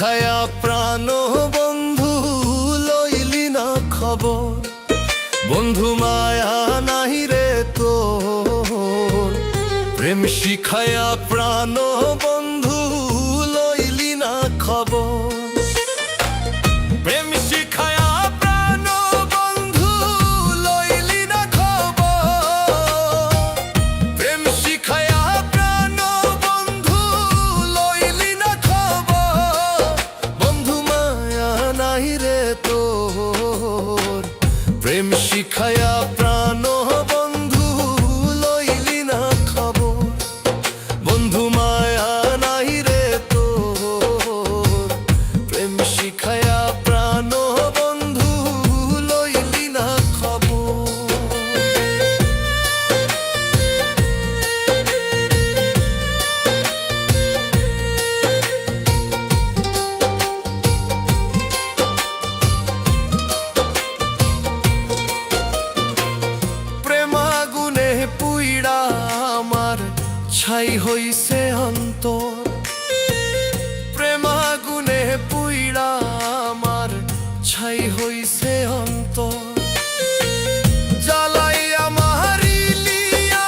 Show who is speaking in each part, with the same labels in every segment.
Speaker 1: শিখায়া প্রাণ বন্ধু লইলি না খবর। বন্ধু মায়া নাহি রে তোর, প্রেম শিখায়া প্রাণ বন্ধু লইলি না খবর। প্রেম শিখায়া প্রাণ বন্ধু লইলি না খবর। প্রেম শিখায়া প্রাণ বন্ধু লইলি না খবর। বন্ধু মায়া নাহি রে তোর, প্রেম শিখায়া প্রাণ বন্ধু লইলি না খবর। বন্ধু মায়া নাহি রে তোর, প্রেম শিখায়া প্রাণ বন্ধু লইলি না খবর। প্রেমাগুনে পুইড়া আমার ছাই হইছে অন্তর। প্রেমাগুনে পুইড়া আমার ছাই হইছে অন্তর। জ্বালাইয়া মারিলি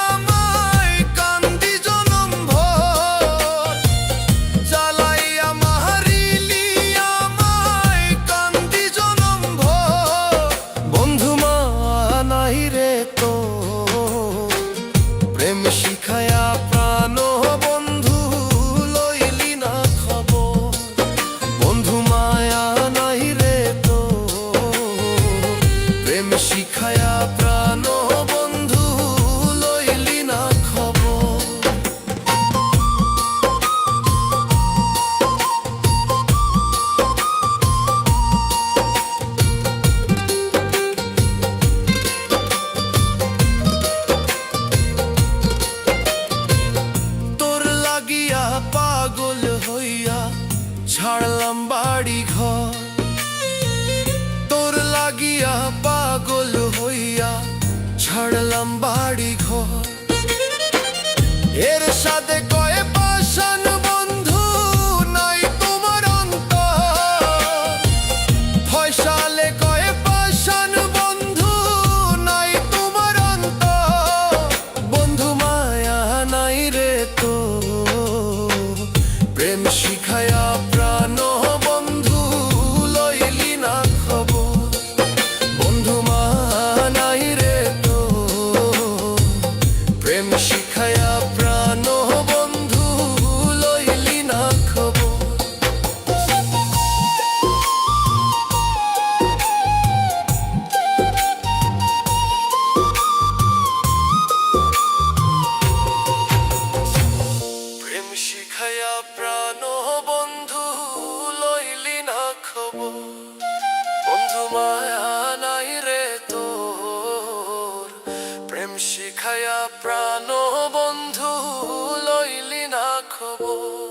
Speaker 1: আমায় কান্দি জনম ভর। জ্বালাইয়া মারিলি আমায় কান্দি জনম ভর। বন্ধু মা নাহি রে তোর, প্রেম শিখায়া প্রাণ বন্ধু লইলি না খবর। বন্ধু মায়া নাহি রে তোর, প্রেম শিখায়া প্রাণ বন্ধু লইলি না খবর। তোর লাগিয়া পাগল হইয়া ছাড়লাম বাড়ি ঘর। তোর লাগিয়া পাগল হইয়া ছাড়লাম বাড়ি ঘর। এর সাথে কয়ে পাশান বন্ধু নাই তোমার অন্তর। ফয়সালে কয়ে পাশান বন্ধু নাই তোমার অন্তর। বন্ধু মায়া নাই রে তোর, প্রেম শিখায়া প্রাণ বন্ধু লইলি না খবর। বন্ধু মায়া নাই রে তোর, প্রেম শিখায়া প্রাণ বন্ধু লইলি না খবর। প্রেম শিখায়া প্রাণ বন্ধু লইলি না খবর। বন্ধু মায়া নাই রে তোর, প্রেম শিখায়া প্রাণ বন্ধু লইলি না খবর।